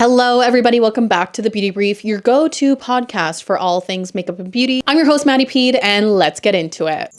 Hello, everybody. Welcome back to The Beauty Brief, your go-to podcast for all things makeup and beauty. I'm your host, Maddie Pede, and let's get into it.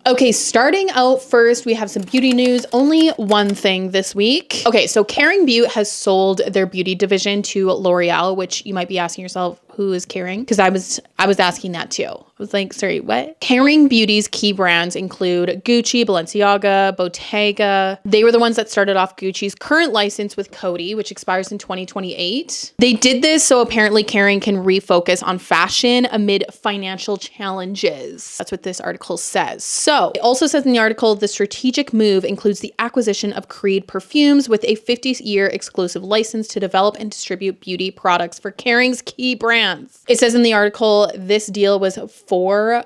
Okay, starting out first, we have some beauty news. Only one thing this week. Okay, so Kering Beauty has sold their beauty division to L'Oreal, which you might be asking yourself, who is Kering? Because I was asking that too. I was like, sorry, what? Kering Beauty's key brands include Gucci, Balenciaga, Bottega. They were the ones that started off Gucci's current license with Coty, which expires in 2028. They did this so apparently Kering can refocus on fashion amid financial challenges. That's what this article says. So it also says in the article, the strategic move includes the acquisition of Creed Perfumes with a 50-year exclusive license to develop and distribute beauty products for Kering's key brands. It says in the article, this deal was 4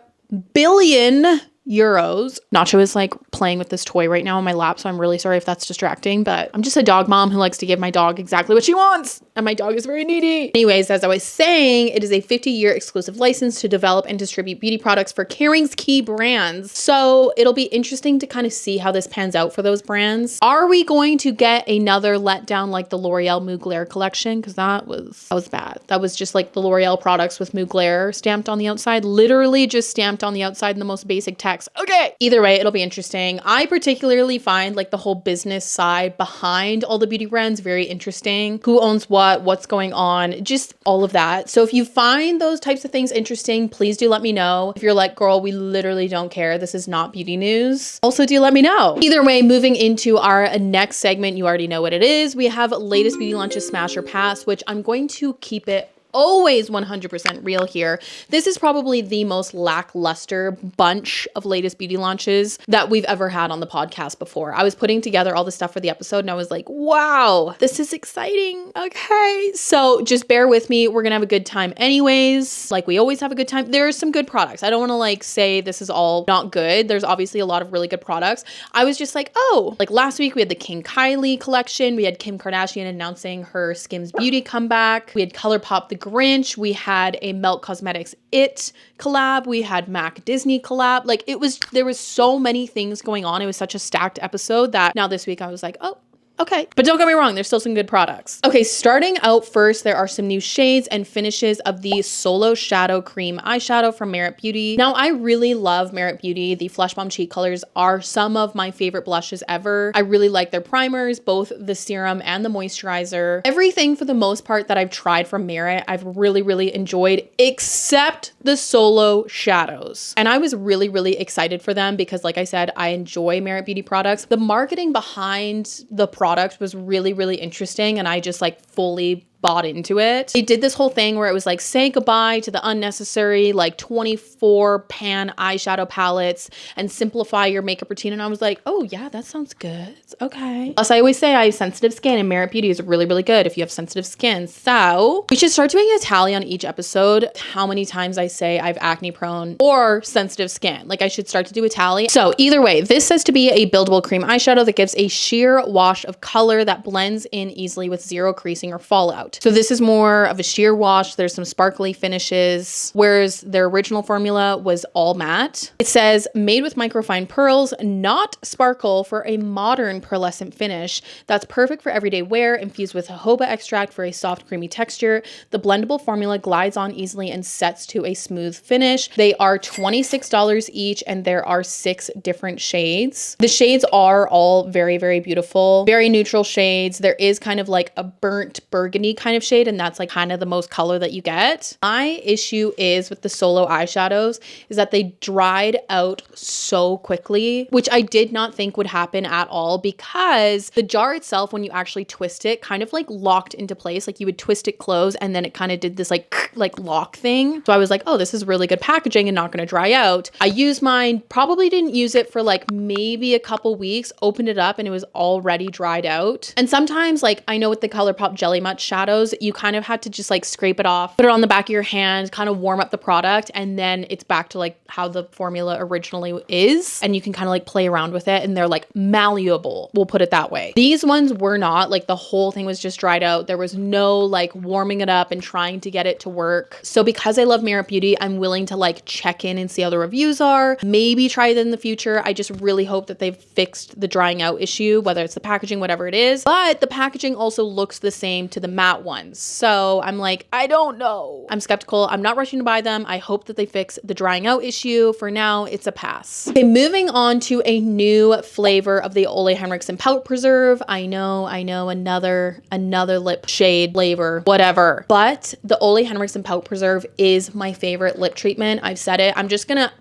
billion euros. Nacho is like playing with this toy right now on my lap, so I'm really sorry if that's distracting, but I'm just a dog mom who likes to give my dog exactly what she wants, and my dog is very needy. Anyways, as I was saying, it is a 50-year exclusive license to develop and distribute beauty products for Kering's key brands. So it'll be interesting to kind of see how this pans out for those brands. Are we going to get another letdown like the L'Oreal Mugler collection? Because that was bad. That was just like the L'Oreal products with Mugler stamped on the outside, literally just stamped on the outside in the most basic text. Okay. Either way, it'll be interesting. I particularly find like the whole business side behind all the beauty brands very interesting. Who owns what's going on, just all of that. So if you find those types of things interesting, please do let me know. If you're like, girl, we literally don't care, this is not beauty news, also do let me know. Either way, moving into our next segment, you already know what it is. We have latest beauty launches smash or pass, which I'm going to keep it always 100% real here. This is probably the most lackluster bunch of latest beauty launches that we've ever had on the podcast before. I was putting together all the stuff for the episode and I was like, wow, this is exciting. Okay. So just bear with me. We're going to have a good time anyways. Like we always have a good time. There's some good products. I don't want to like say this is all not good. There's obviously a lot of really good products. I was just like, oh, like last week we had the King Kylie collection. We had Kim Kardashian announcing her Skims Beauty comeback. We had ColourPop the Grinch. We had a Melt Cosmetics It collab. We had MAC Disney collab. Like there was so many things going on. It was such a stacked episode that now this week I was like, oh, okay. But don't get me wrong, there's still some good products. Okay, starting out first, there are some new shades and finishes of the Solo Shadow Cream Eyeshadow from Merit Beauty. Now, I really love Merit Beauty. The Flesh Bomb Cheek colors are some of my favorite blushes ever. I really like their primers, both the serum and the moisturizer. Everything for the most part that I've tried from Merit, I've really, really enjoyed, except the Solo Shadows. And I was really, really excited for them because, like I said, I enjoy Merit Beauty products. The marketing behind the product was really, really interesting, and I just like fully bought into it. They did this whole thing where it was like, say goodbye to the unnecessary like 24 pan eyeshadow palettes and simplify your makeup routine. And I was like, oh yeah, that sounds good. Okay. Plus I always say I have sensitive skin and Merit Beauty is really, really good if you have sensitive skin. So we should start doing a tally on each episode, how many times I say I've acne prone or sensitive skin. Like I should start to do a tally. So either way, this says to be a buildable cream eyeshadow that gives a sheer wash of color that blends in easily with zero creasing or fallout. So this is more of a sheer wash. There's some sparkly finishes, whereas their original formula was all matte. It says made with microfine pearls, not sparkle, for a modern pearlescent finish that's perfect for everyday wear, infused with jojoba extract for a soft, creamy texture. The blendable formula glides on easily and sets to a smooth finish. They are $26 each, and there are 6 different shades. The shades are all very, very beautiful, very neutral shades. There is kind of like a burnt burgundy kind of shade, and that's like kind of the most color that you get. My issue is with the Solo eyeshadows is that they dried out so quickly, which I did not think would happen at all, because the jar itself, when you actually twist it, kind of like locked into place. Like you would twist it closed and then it kind of did this like lock thing. So I was like, oh, this is really good packaging and not going to dry out. I used mine, probably didn't use it for like maybe a couple weeks, opened it up and it was already dried out. And sometimes, like I know with the ColourPop Jelly Much shadow, shadows, you kind of had to just like scrape it off, put it on the back of your hand, kind of warm up the product, and then it's back to like how the formula originally is. And you can kind of like play around with it, and they're like malleable. We'll put it that way. These ones were not. Like the whole thing was just dried out. There was no like warming it up and trying to get it to work. So because I love Merit Beauty, I'm willing to like check in and see how the reviews are. Maybe try it in the future. I just really hope that they've fixed the drying out issue, whether it's the packaging, whatever it is. But the packaging also looks the same to the matte ones. So I'm like, I don't know. I'm skeptical. I'm not rushing to buy them. I hope that they fix the drying out issue. For now, it's a pass. Okay, moving on to a new flavor of the Ole Henriksen Pout Preserve. I know, another lip shade flavor, whatever. But the Ole Henriksen Pout Preserve is my favorite lip treatment. I've said it.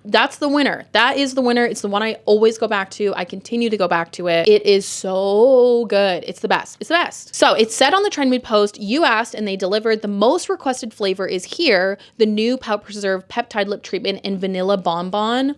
That's the winner. That is the winner. It's the one I always go back to. I continue to go back to it. It is so good. It's the best. It's the best. So it said on the Trend Mood post, you asked and they delivered. The most requested flavor is here, the new Pout Preserve Peptide Lip Treatment in Vanilla Bonbon.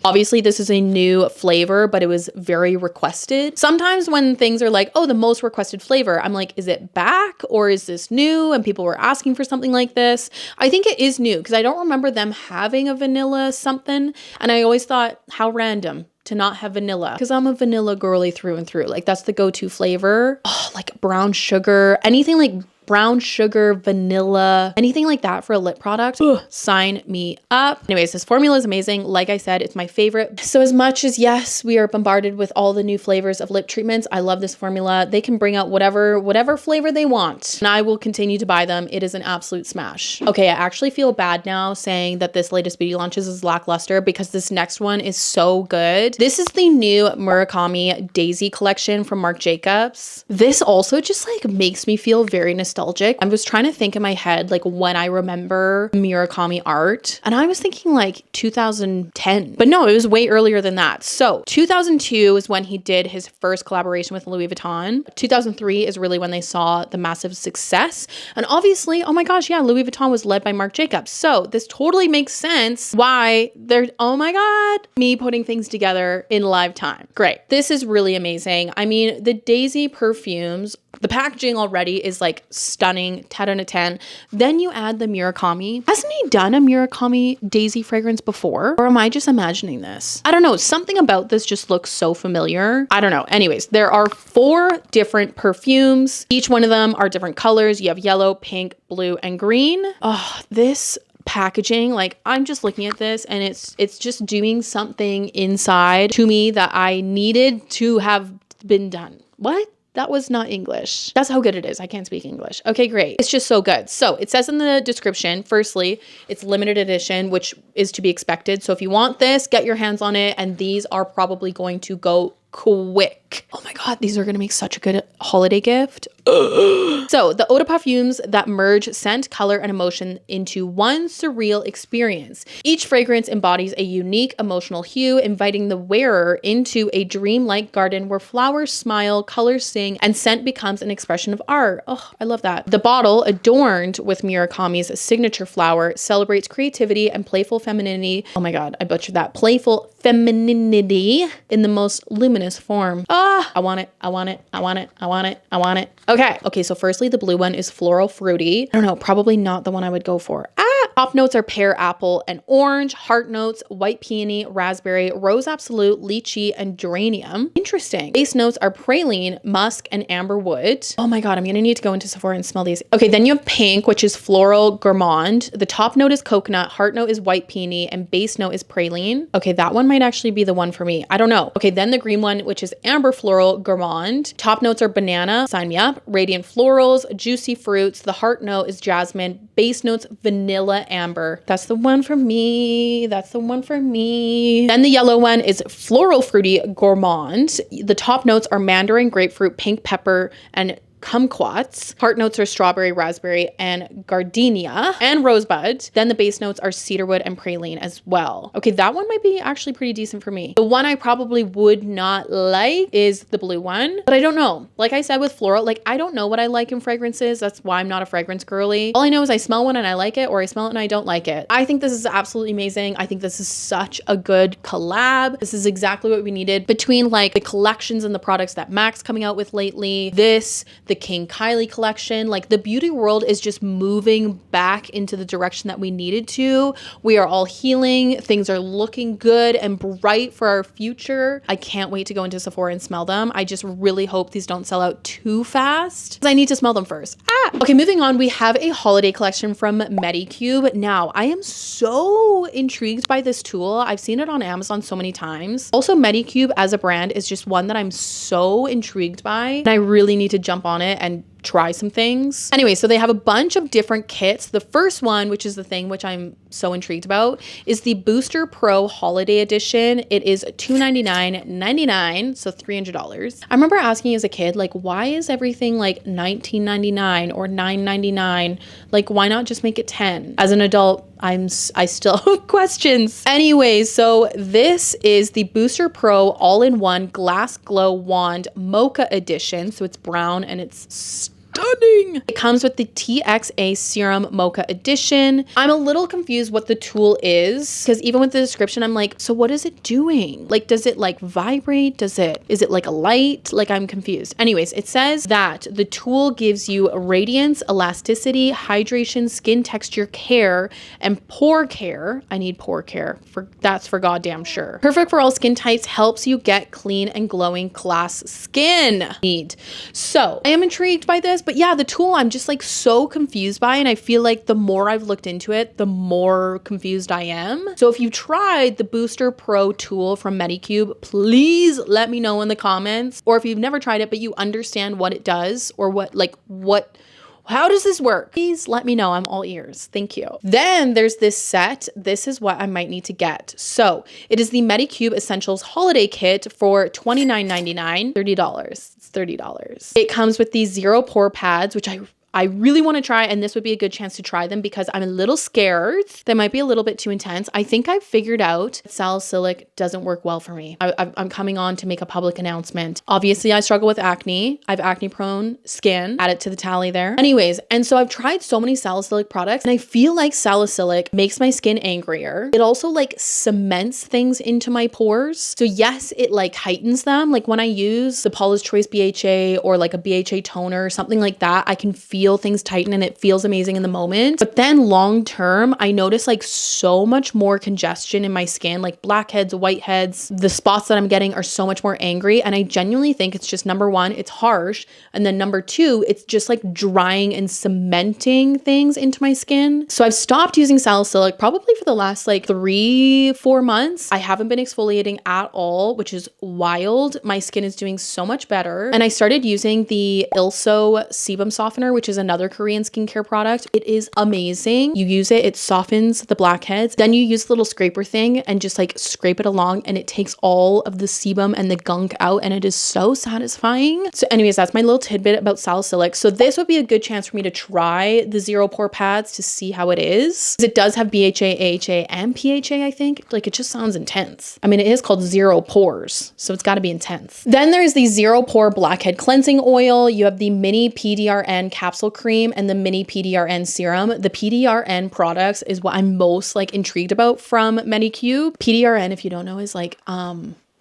Obviously, this is a new flavor, but it was very requested. Sometimes when things are like, oh, the most requested flavor, I'm like, is it back or is this new? And people were asking for something like this. I think it is new because I don't remember them having a vanilla something. And I always thought, how random to not have vanilla, because I'm a vanilla girly through and through. Like that's the go-to flavor. Oh, like brown sugar, anything like brown sugar, vanilla, anything like that for a lip product. Ugh, sign me up. Anyways, this formula is amazing. Like I said, it's my favorite. So as much as yes, we are bombarded with all the new flavors of lip treatments, I love this formula. They can bring out whatever flavor they want, and I will continue to buy them. It is an absolute smash. Okay, I actually feel bad now saying that this latest beauty launches is lackluster because this next one is so good. This is the new Murakami Daisy collection from Marc Jacobs. This also just like makes me feel very nostalgic. I was trying to think in my head like when I remember Murakami art, and I was thinking like 2010, but no, it was way earlier than that. So 2002 is when he did his first collaboration with Louis Vuitton. 2003 is really when they saw the massive success, and obviously, oh my gosh, yeah, Louis Vuitton was led by Marc Jacobs. So this totally makes sense why they're, oh my God, me putting things together in live time. Great. This is really amazing. I mean, the Daisy perfumes, the packaging already is like stunning, 10 out of 10. Then you add the Murakami. Hasn't he done a Murakami Daisy fragrance before? Or am I just imagining this? I don't know. Something about this just looks so familiar. I don't know. Anyways, there are 4 different perfumes. Each one of them are different colors. You have yellow, pink, blue, and green. Oh, this packaging, like I'm just looking at this and it's just doing something inside to me that I needed to have been done. What? That was not English. That's how good it is. I can't speak English. Okay, great. It's just so good. So it says in the description, firstly, it's limited edition, which is to be expected. So if you want this, get your hands on it. And these are probably going to go quick. Oh my God, these are going to make such a good holiday gift. So the eau de parfums that merge scent, color, and emotion into one surreal experience. Each fragrance embodies a unique emotional hue, inviting the wearer into a dreamlike garden where flowers smile, colors sing, and scent becomes an expression of art. Oh, I love that. The bottle, adorned with Murakami's signature flower, celebrates creativity and playful femininity. Oh my God, I butchered that. Playful femininity in the most luminous form. Ah, I want it. I want it. I want it. I want it. I want it. Okay, so firstly, the blue one is floral fruity. I don't know, probably not the one I would go for. Top notes are pear, apple, and orange. Heart notes, white peony, raspberry, rose absolute, lychee, and geranium. Interesting. Base notes are praline, musk, and amber wood. Oh my God, I'm gonna need to go into Sephora and smell these. Okay, then you have pink, which is floral gourmand. The top note is coconut, heart note is white peony, and base note is praline. Okay, that one might actually be the one for me. I don't know. Okay, then the green one, which is amber floral gourmand. Top notes are banana, sign me up, radiant florals, juicy fruits. The heart note is jasmine, base notes vanilla amber. That's the one for me. That's the one for me. Then the yellow one is floral fruity gourmand. The top notes are mandarin, grapefruit, pink pepper, and kumquats. Heart notes are strawberry, raspberry, and gardenia, and rosebud. Then the base notes are cedarwood and praline as well. Okay, that one might be actually pretty decent for me. The one I probably would not like is the blue one, but I don't know. Like I said with floral, like I don't know what I like in fragrances. That's why I'm not a fragrance girly. All I know is I smell one and I like it, or I smell it and I don't like it. I think this is absolutely amazing. I think this is such a good collab. This is exactly what we needed between like the collections and the products that Mac's coming out with lately. This, the King Kylie collection. Like the beauty world is just moving back into the direction that we needed to. We are all healing. Things are looking good and bright for our future. I can't wait to go into Sephora and smell them. I just really hope these don't sell out too fast because I need to smell them first. Okay, moving on, we have a holiday collection from Medicube. Now, I am so intrigued by this tool. I've seen it on Amazon so many times. Also, Medicube as a brand is just one that I'm so intrigued by, and I really need to jump on it and try some things. Anyway, so they have a bunch of different kits. The first one, which is the thing which I'm so intrigued about, is the Booster Pro Holiday Edition. It is $299.99, so $300. I remember asking as a kid, like, why is everything like $19.99 or $9.99? Like, why not just make it 10? As an adult, I still have questions. Anyway, so this is the Booster Pro All-in-One Glass Glow Wand Mocha Edition. So it's brown and it's stunning. It comes with the TXA Serum Mocha Edition. I'm a little confused what the tool is because even with the description, I'm like, so what is it doing? Like, does it like vibrate? Is it like a light? Like, I'm confused. Anyways, it says that the tool gives you radiance, elasticity, hydration, skin texture care, and pore care. I need pore care. That's for goddamn sure. Perfect for all skin types, helps you get clean and glowing glass skin. So I am intrigued by this. But yeah, the tool I'm just like so confused by, and I feel like the more I've looked into it, the more confused I am. So if you've tried the Booster Pro tool from Medicube, please let me know in the comments. Or if you've never tried it, but you understand what it does or how does this work? Please let me know. I'm all ears. Thank you. Then there's this set. This is what I might need to get. So it is the Medicube Essentials Holiday Kit for $29.99, $30. It's $30. It comes with these zero pore pads, which I really want to try, and this would be a good chance to try them because I'm a little scared. They might be a little bit too intense. I think I've figured out salicylic doesn't work well for me. I'm coming on to make a public announcement. Obviously, I struggle with acne. I have acne-prone skin. Add it to the tally there. Anyways, and so I've tried so many salicylic products, and I feel like salicylic makes my skin angrier. It also like cements things into my pores. So yes, it like heightens them. Like when I use the Paula's Choice BHA or like a BHA toner or something like that, I can feel things tighten and it feels amazing in the moment. But then long term, I notice like so much more congestion in my skin, like blackheads, whiteheads. The spots that I'm getting are so much more angry. And I genuinely think it's just number one, it's harsh. And then number two, it's just like drying and cementing things into my skin. So I've stopped using salicylic probably for the last like 3-4 months. I haven't been exfoliating at all, which is wild. My skin is doing so much better. And I started using the Ilso Sebum Softener, which is another Korean skincare product. It is amazing. You use it, it softens the blackheads. Then you use the little scraper thing and just like scrape it along, and it takes all of the sebum and the gunk out, and it is so satisfying. So anyways, that's my little tidbit about salicylic. So this would be a good chance for me to try the zero pore pads to see how it is. It does have BHA, AHA, and PHA, I think. Like, it just sounds intense. I mean, it is called zero pores, so it's got to be intense. Then there's the zero pore blackhead cleansing oil. You have the mini PDRN capsule cream and the mini PDRN serum. The PDRN products is what I'm most like intrigued about from Medicube. PDRN, if you don't know, is like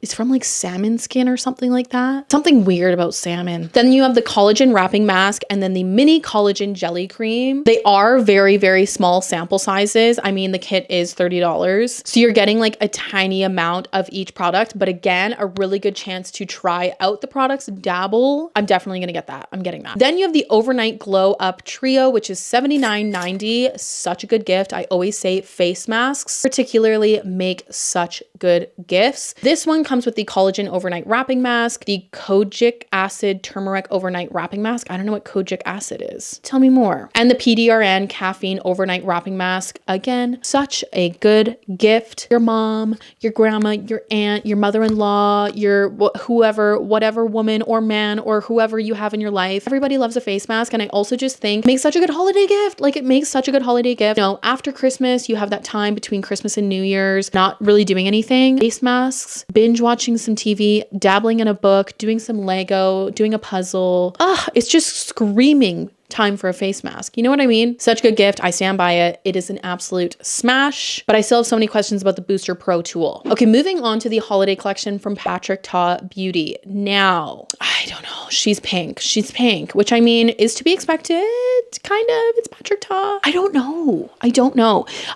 it's from like salmon skin or something like that. Something weird about salmon. Then you have the collagen wrapping mask and then the mini collagen jelly cream. They are very, very small sample sizes. I mean, the kit is $30. So you're getting like a tiny amount of each product, but again, a really good chance to try out the products, dabble. I'm definitely gonna get that. I'm getting that. Then you have the Overnight Glow Up Trio, which is $79.90. Such a good gift. I always say face masks particularly make such good gifts. This one comes with the collagen overnight wrapping mask, the kojic acid turmeric overnight wrapping mask. I don't know what kojic acid is. Tell me more. And the PDRN caffeine overnight wrapping mask. Again, such a good gift. Your mom, your grandma, your aunt, your mother-in-law, your whoever, whatever woman or man or whoever you have in your life. Everybody loves a face mask. And I also just think it makes such a good holiday gift. Like, it makes such a good holiday gift. You know, after Christmas, you have that time between Christmas and New Year's, not really doing anything. Face masks, binge watching some TV, dabbling in a book, doing some Lego, doing a puzzle. It's just screaming time for a face mask. You know what I mean? Such a good gift. I stand by it. It is an absolute smash, but I still have so many questions about the Booster Pro tool. Okay, moving on to the holiday collection from Patrick Ta Beauty. Now, I don't know. She's pink. She's pink, which I mean is to be expected, kind of. It's Patrick Ta. I don't know.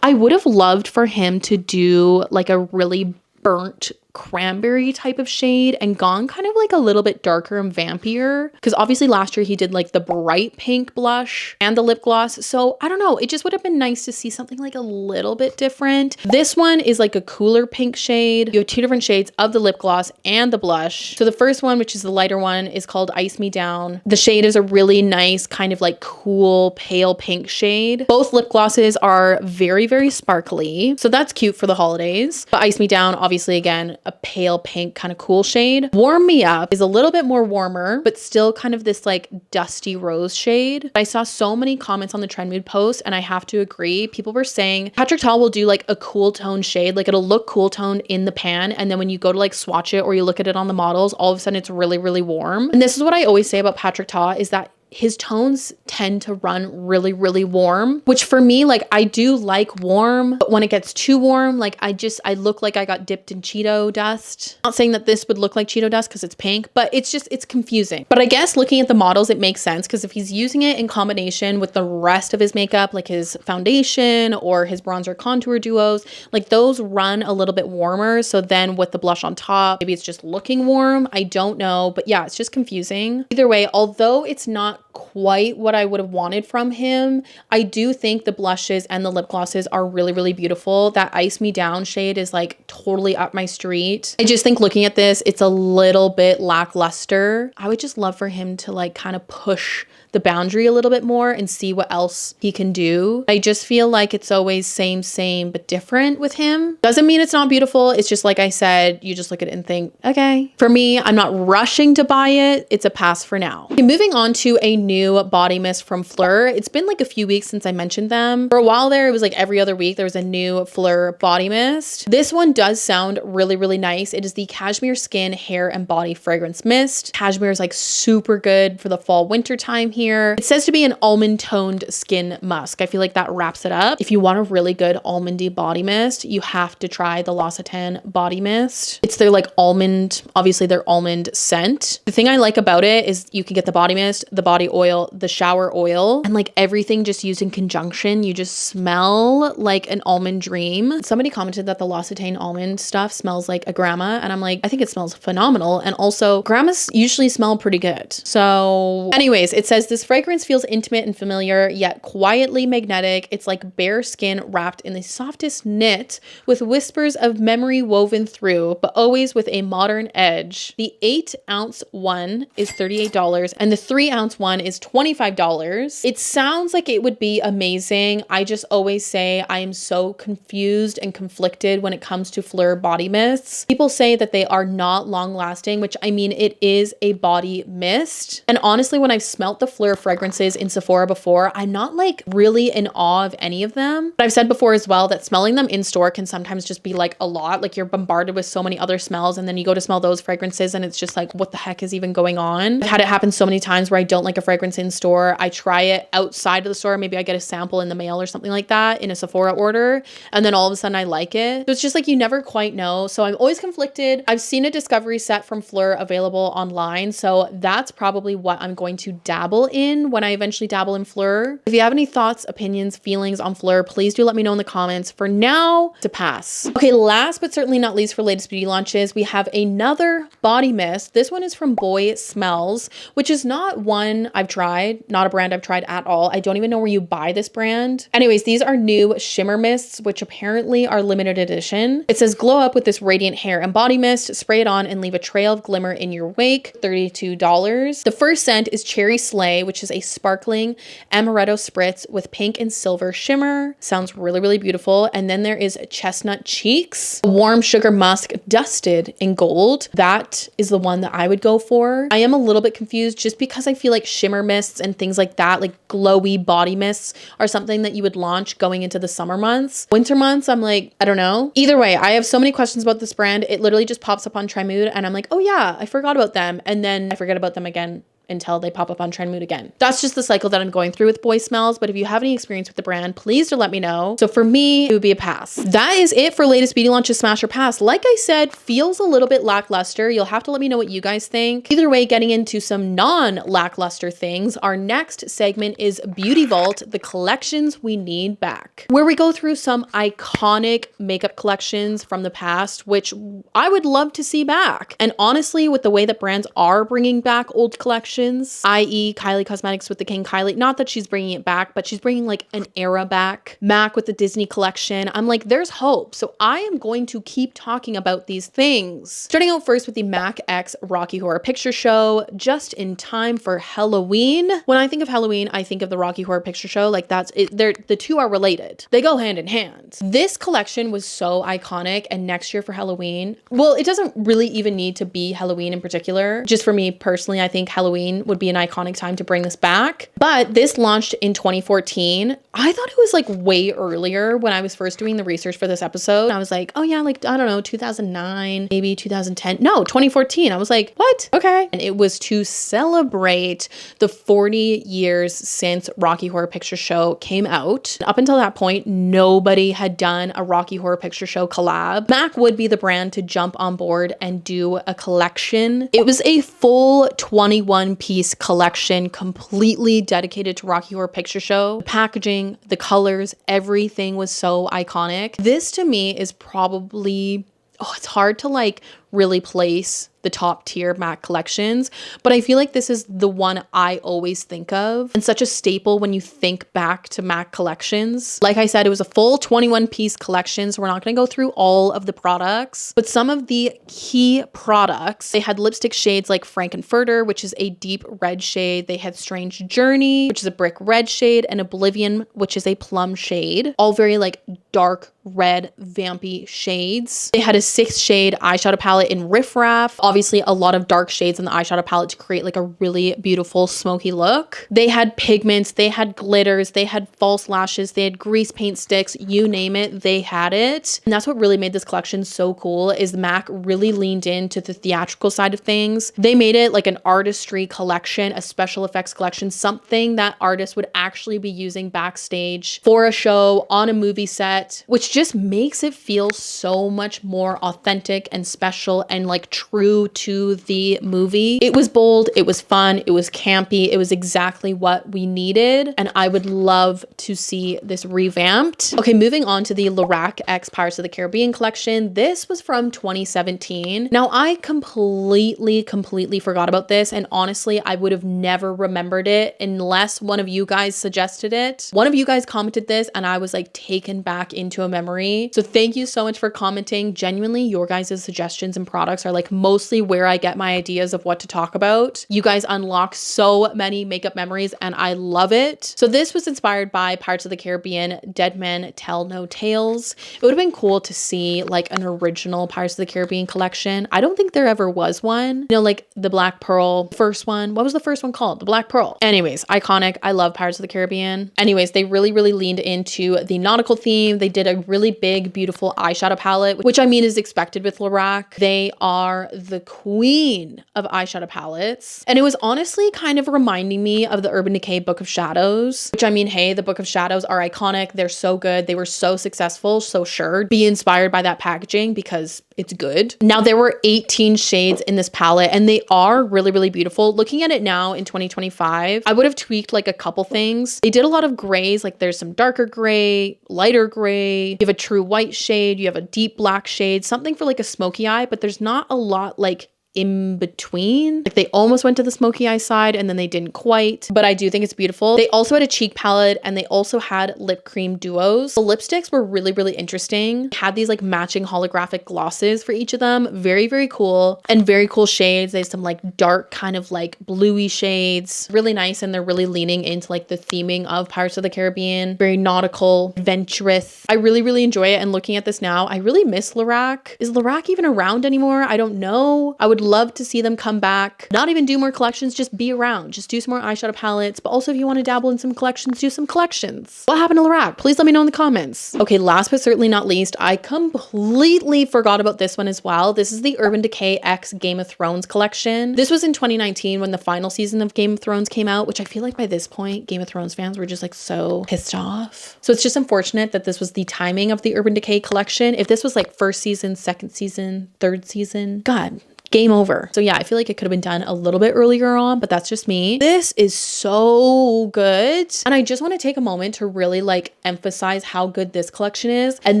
I would have loved for him to do like a really burnt cranberry type of shade and gone kind of like a little bit darker and vampier, because obviously last year he did like the bright pink blush and the lip gloss. So I don't know, it just would have been nice to see something like a little bit different. This one is like a cooler pink shade. You have two different shades of the lip gloss and the blush. So the first one, which is the lighter one, is called Ice Me Down. The shade is a really nice kind of like cool pale pink shade. Both lip glosses are very, very sparkly, so that's cute for the holidays. But Ice Me Down, obviously, again, a pale pink kind of cool shade. Warm Me Up is a little bit more warmer, but still kind of this like dusty rose shade. I saw so many comments on the Trend Mood post, and I have to agree. People were saying Patrick Ta will do like a cool tone shade, like it'll look cool toned in the pan, and then when you go to like swatch it or you look at it on the models, all of a sudden it's really, really warm. And this is what I always say about Patrick Ta, is that his tones tend to run really, really warm, which for me, like I do like warm, but when it gets too warm, like I look like I got dipped in Cheeto dust. Not saying that this would look like Cheeto dust because it's pink, but it's confusing. But I guess looking at the models, it makes sense, because if he's using it in combination with the rest of his makeup, like his foundation or his bronzer contour duos, like those run a little bit warmer. So then with the blush on top, maybe it's just looking warm. I don't know, but yeah, it's just confusing. Either way, although it's not quite what I would have wanted from him, I do think the blushes and the lip glosses are really, really beautiful. That Ice Me Down shade is like totally up my street. I just think looking at this, it's a little bit lackluster. I would just love for him to like kind of push the boundary a little bit more and see what else he can do. I just feel like it's always same, but different with him. Doesn't mean it's not beautiful. It's just like I said, you just look at it and think, okay. For me, I'm not rushing to buy it. It's a pass for now. Okay, moving on to a new body mist from Phlur. It's been like a few weeks since I mentioned them. For a while there, it was like every other week there was a new Phlur body mist. This one does sound really, really nice. It is the Cashmere Skin Hair and Body Fragrance Mist. Cashmere is like super good for the fall winter time here. It says to be an almond toned skin musk. I feel like that wraps it up. If you want a really good almondy body mist, you have to try the L'Occitane body mist. It's their like almond, obviously their almond scent. The thing I like about it is you can get the body mist, the body oil, the shower oil, and like everything just used in conjunction. You just smell like an almond dream. Somebody commented that the L'Occitane almond stuff smells like a grandma, and I'm like, I think it smells phenomenal. And also grandmas usually smell pretty good. So anyways, it says this fragrance feels intimate and familiar, yet quietly magnetic. It's like bare skin wrapped in the softest knit with whispers of memory woven through, but always with a modern edge. The 8-ounce one is $38 and the 3-ounce one is $25. It sounds like it would be amazing. I just always say I am so confused and conflicted when it comes to Phlur body mists. People say that they are not long lasting, which I mean, it is a body mist. And honestly, when I've smelt the Phlur fragrances in Sephora before, I'm not like really in awe of any of them. But I've said before as well that smelling them in store can sometimes just be like a lot. Like you're bombarded with so many other smells, and then you go to smell those fragrances and it's just like, what the heck is even going on? I've had it happen so many times where I don't like a fragrance in store. I try it outside of the store. Maybe I get a sample in the mail or something like that in a Sephora order, and then all of a sudden I like it. So it's just like you never quite know. So I'm always conflicted. I've seen a discovery set from Phlur available online, so that's probably what I'm going to dabble in when I eventually dabble in Phlur. If you have any thoughts, opinions, feelings on Phlur, please do let me know in the comments. For now, to pass. Okay, last but certainly not least for latest beauty launches, we have another body mist. This one is from Boy Smells, which is not one I've tried, not a brand I've tried at all. I don't even know where you buy this brand. Anyways, these are new shimmer mists, which apparently are limited edition. It says glow up with this radiant hair and body mist, spray it on and leave a trail of glimmer in your wake, $32. The first scent is Cherry Slay, which is a sparkling amaretto spritz with pink and silver shimmer. Sounds really, really beautiful. And then there is Chestnut Cheeks, a warm sugar musk dusted in gold. That is the one that I would go for. I am a little bit confused just because I feel like shimmer mists and things like that, like glowy body mists, are something that you would launch going into the summer months. Winter months, I'm like, I don't know. Either way, I have so many questions about this brand. It literally just pops up on Try Mood and I'm like, oh yeah, I forgot about them. And then I forget about them again until they pop up on Trend Mood again. That's just the cycle that I'm going through with boy smells, but if you have any experience with the brand, please do let me know. So for me, it would be a pass. That is it for latest beauty launches smash or pass. Like I said, feels a little bit lackluster. You'll have to let me know what you guys think. Either way, getting into some non-lackluster things, our next segment is Beauty Vault, the collections we need back, where we go through some iconic makeup collections from the past, which I would love to see back. And honestly, with the way that brands are bringing back old collections, i.e. Kylie Cosmetics with the King Kylie, not that she's bringing it back, but she's bringing like an era back. MAC with the Disney collection. I'm like, there's hope. So I am going to keep talking about these things. Starting out first with the MAC X Rocky Horror Picture Show, just in time for Halloween. When I think of Halloween, I think of the Rocky Horror Picture Show. Like that's it. The two are related. They go hand in hand. This collection was so iconic, and next year for Halloween, well, it doesn't really even need to be Halloween in particular. Just for me personally, I think Halloween would be an iconic time to bring this back. But this launched in 2014. I thought it was like way earlier when I was first doing the research for this episode. I was like, oh yeah, like, I don't know, 2009, maybe 2010. No, 2014. I was like, what? Okay. And it was to celebrate the 40 years since Rocky Horror Picture Show came out. Up until that point, nobody had done a Rocky Horror Picture Show collab. MAC would be the brand to jump on board and do a collection. It was a full 21-piece collection completely dedicated to Rocky Horror Picture Show. The packaging, the colors, everything was so iconic. This to me is probably, it's hard to like really place the top tier MAC collections, but I feel like this is the one I always think of and such a staple when you think back to MAC collections. Like I said, it was a full 21-piece collection, so we're not going to go through all of the products, but some of the key products, they had lipstick shades like Frankenfurter, which is a deep red shade. They had Strange Journey, which is a brick red shade, and Oblivion, which is a plum shade, all very like dark red vampy shades. They had a 6 shade eyeshadow palette in Riff Raff. Obviously a lot of dark shades in the eyeshadow palette to create like a really beautiful smoky look. They had pigments, they had glitters, they had false lashes, they had grease paint sticks, you name it, they had it. And that's what really made this collection so cool, is MAC really leaned into the theatrical side of things. They made it like an artistry collection, a special effects collection, something that artists would actually be using backstage for a show, on a movie set, which just makes it feel so much more authentic and special and like true to the movie. It was bold, it was fun, it was campy, it was exactly what we needed, and I would love to see this revamped. Okay, moving on to the Lorac X Pirates of the Caribbean collection. This was from 2017. Now I completely forgot about this, and honestly I would have never remembered it unless one of you guys suggested it. One of you guys commented this and I was like taken back into a memory. So thank you so much for commenting. Genuinely, your guys' suggestions and products are like mostly where I get my ideas of what to talk about. You guys unlock so many makeup memories and I love it. So this was inspired by Pirates of the Caribbean, Dead Men Tell No Tales. It would have been cool to see like an original Pirates of the Caribbean collection. I don't think there ever was one. You know, like the Black Pearl, first one. What was the first one called? The Black Pearl. Anyways, iconic. I love Pirates of the Caribbean. Anyways, they really leaned into the nautical theme. They did a really big, beautiful eyeshadow palette, which I mean is expected with Lorac. They are the queen of eyeshadow palettes. And it was honestly kind of reminding me of the Urban Decay Book of Shadows, which I mean, hey, the Book of Shadows are iconic. They're so good. They were so successful. So sure, be inspired by that packaging because it's good. Now there were 18 shades in this palette and they are really beautiful. Looking at it now in 2025, I would have tweaked like a couple things. They did a lot of grays, like there's some darker gray, lighter gray, you have a true white shade, you have a deep black shade, something for like a smoky eye, but there's not a lot like in between. Like they almost went to the smoky eye side and then they didn't quite, but I do think it's beautiful. They also had a cheek palette and they also had lip cream duos. The lipsticks were really interesting. Had these like matching holographic glosses for each of them. Very cool and very cool shades. They have some like dark kind of like bluey shades. Really nice, and they're really leaning into like the theming of Pirates of the Caribbean. Very nautical, adventurous. I really enjoy it, and looking at this now, I really miss Lorac. Is Lorac even around anymore? I don't know. I would love to see them come back, not even do more collections, just be around, just do some more eyeshadow palettes. But also if you want to dabble in some collections, do some collections. What happened to lorac? Please let me know in the comments. Okay, last but certainly not least, I completely forgot about this one as well. This is the Urban Decay X Game of Thrones collection. This was in 2019 when the final season of Game of Thrones came out, which I feel like by this point, Game of Thrones fans were just like so pissed off. So it's just unfortunate that this was the timing of the Urban Decay collection. If this was like first season, second season, third season, God, game over. So yeah, I feel like it could have been done a little bit earlier on, but that's just me. This is so good. And I just want to take a moment to really like emphasize how good this collection is. And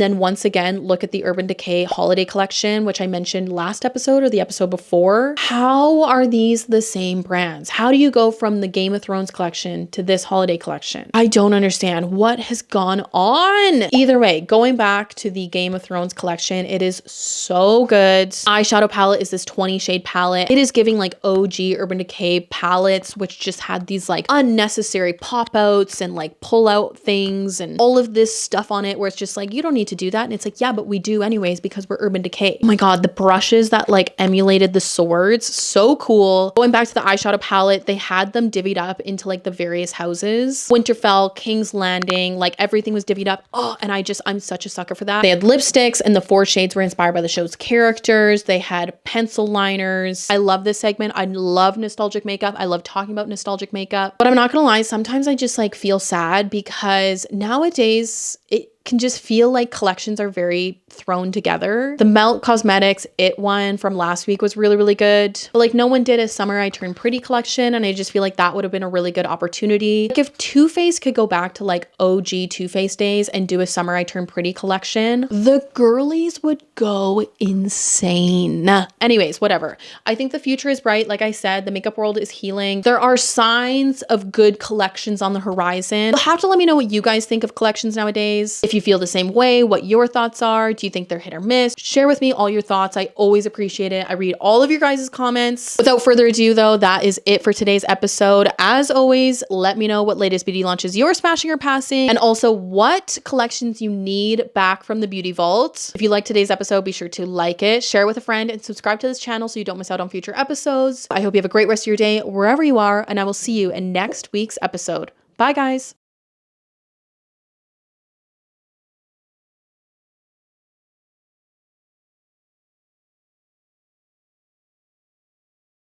then once again, look at the Urban Decay holiday collection, which I mentioned last episode or the episode before. How are these the same brands? How do you go from the Game of Thrones collection to this holiday collection? I don't understand what has gone on. Either way, going back to the Game of Thrones collection, it is so good. Eyeshadow palette is this 20 shade palette. It is giving like OG Urban Decay palettes, which just had these like unnecessary pop outs and like pull out things and all of this stuff on it where it's just like, you don't need to do that. And it's like, yeah, but we do anyways because we're Urban Decay. Oh my God, the brushes that like emulated the swords, so cool. Going back to the eyeshadow palette, they had them divvied up into like the various houses. Winterfell, King's Landing, like everything was divvied up. Oh, and I'm such a sucker for that. They had lipsticks and the 4 shades were inspired by the show's characters. They had pencil liners. I love this segment. I love nostalgic makeup. I love talking about nostalgic makeup, but I'm not gonna lie, sometimes I just like feel sad because nowadays it can just feel like collections are very thrown together. The Melt Cosmetics It one from last week was really, really good. But like no one did a Summer I Turned Pretty collection, and I just feel like that would have been a really good opportunity. Like if Too Faced could go back to like OG Too Faced days and do a Summer I Turned Pretty collection, the girlies would go insane. Anyways, whatever. I think the future is bright. Like I said, the makeup world is healing. There are signs of good collections on the horizon. You'll have to let me know what you guys think of collections nowadays. If you feel the same way, what your thoughts are. Do you think they're hit or miss? Share with me all your thoughts. I always appreciate it. I read all of your guys' comments. Without further ado though, that is it for today's episode. As always, let me know what latest beauty launches you're smashing or passing, and also what collections you need back from the beauty vault. If you liked today's episode, be sure to like it, share with a friend, and subscribe to this channel so you don't miss out on future episodes. I hope you have a great rest of your day wherever you are, and I will see you in next week's episode. Bye guys.